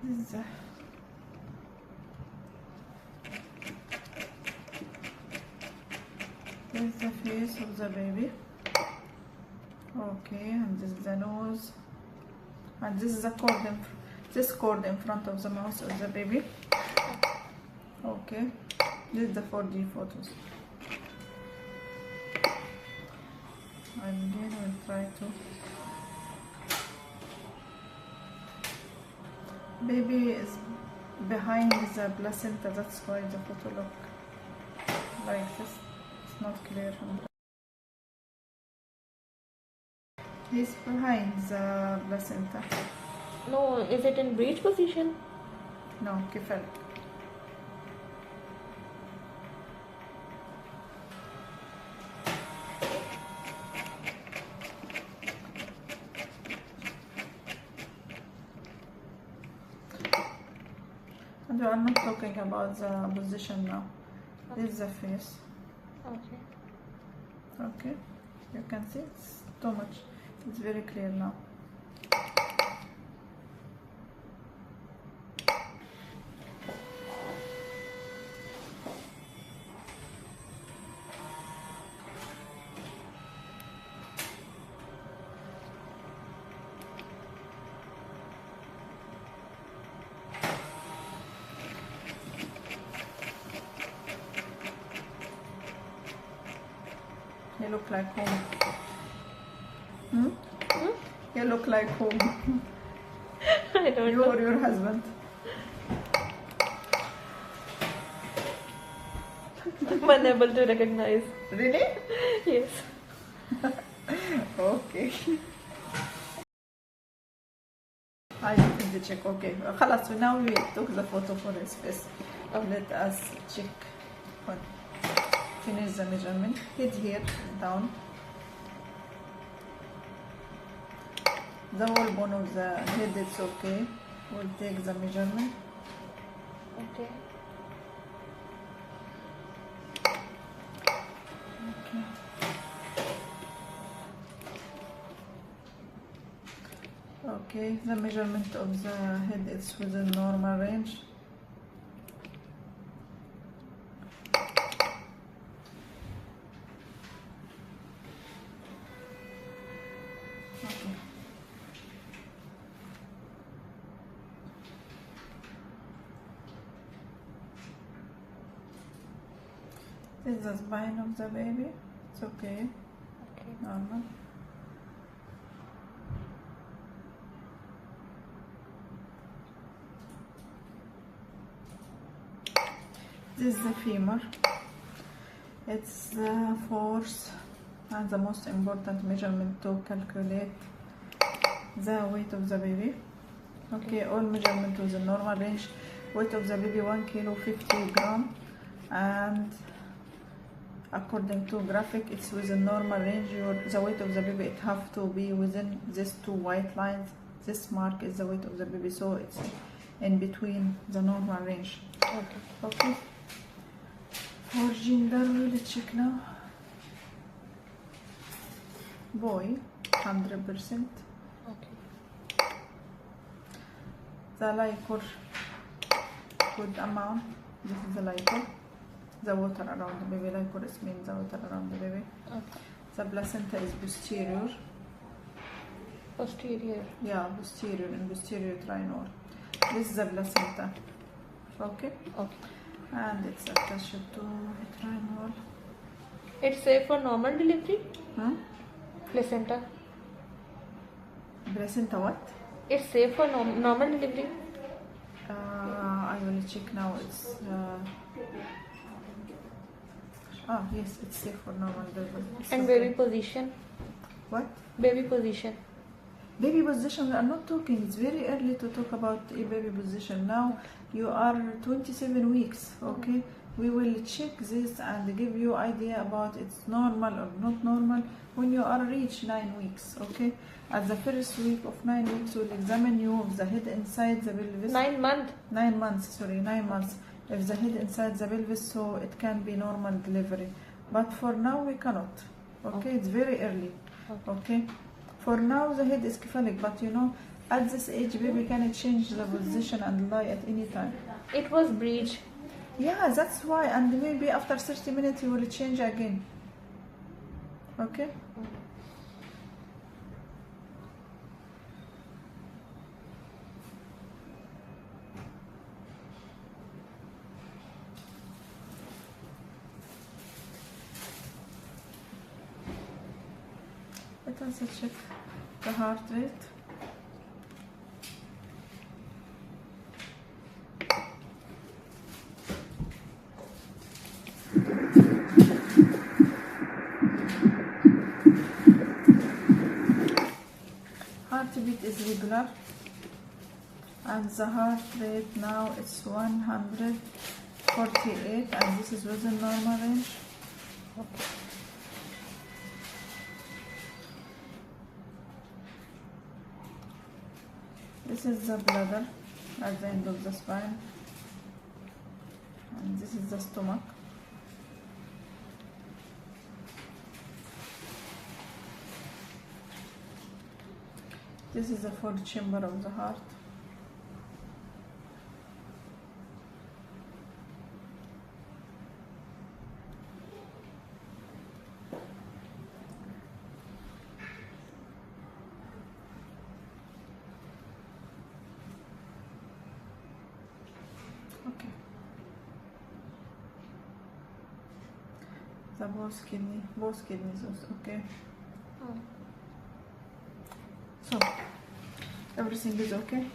This is the face of the baby. Okay, and this is the nose, and this is the cord in front of the mouth of the baby. Okay, this is the 4D photos. And again we'll try to. Baby is behind the placenta, that's why the photo look like this. It's not clear. He's behind the placenta. No, is it in breech position? No, kefal. And we are not talking about the position now. This is the face. Okay. Okay, you can see it's too much. It's very clear now. You look like home. You look like home. I don't You know. or your husband. I'm unable to recognize. Really? Yes. Okay. I did the check. Okay. خلاص, now we took the photo for his face. Let us check. Finish the measurement. Head here, down. The whole bone of the head, it's okay. We'll take the measurement. Okay. Okay. Okay, the measurement of the head is within normal range. Okay. This is the spine of the baby. It's okay. Okay. Normal. This is the femur. It's the fourth and the most important measurement to calculate the weight of the baby. Okay, all measurement within normal range. Weight of the baby 1 kilo 50 gram, and according to graphic, it's within normal range. The weight of the baby, it have to be within these two white lines. This mark is the weight of the baby, so it's in between the normal range. Okay. Okay. For gender, we'll check now. Boy, 100%. Okay. The liquor, good amount. This is the liquor. The water around the baby. Liquor is means the water around the baby. Okay. The placenta is posterior. Posterior. Yeah, posterior and posterior trinode. This is the placenta. Okay. Okay. And it's attached to a trinode. It's safe for normal delivery? Placenta. Placenta what? It's safe for normal delivery? I will check now. It's yes, it's safe for normal delivery. And baby position? What? Baby position. Baby position, we are not talking. It's very early to talk about a baby position. Now you are 27 weeks. Okay, we will check this and give you idea about it's normal or not normal when you are reach 9 weeks. Okay, at the first week of 9 weeks, we'll examine you of the head inside the pelvis. 9 months. 9 months. Sorry, 9 months. If the head inside the pelvis, so it can be normal delivery. But for now we cannot. Okay, it's very early. Okay. For now the head is cephalic, but you know At this age, baby can change the position and lie at any time. It was breech. Yeah, that's why. And maybe after 30 minutes, you will change again. Okay? Let us check the heart rate. Heartbeat is regular, and the heart rate now is 148, and this is within normal range. Okay. This is the bladder at the end of the spine, and this is the stomach. This is the fourth chamber of the heart. Okay. The both kidneys also okay. So everything is okay.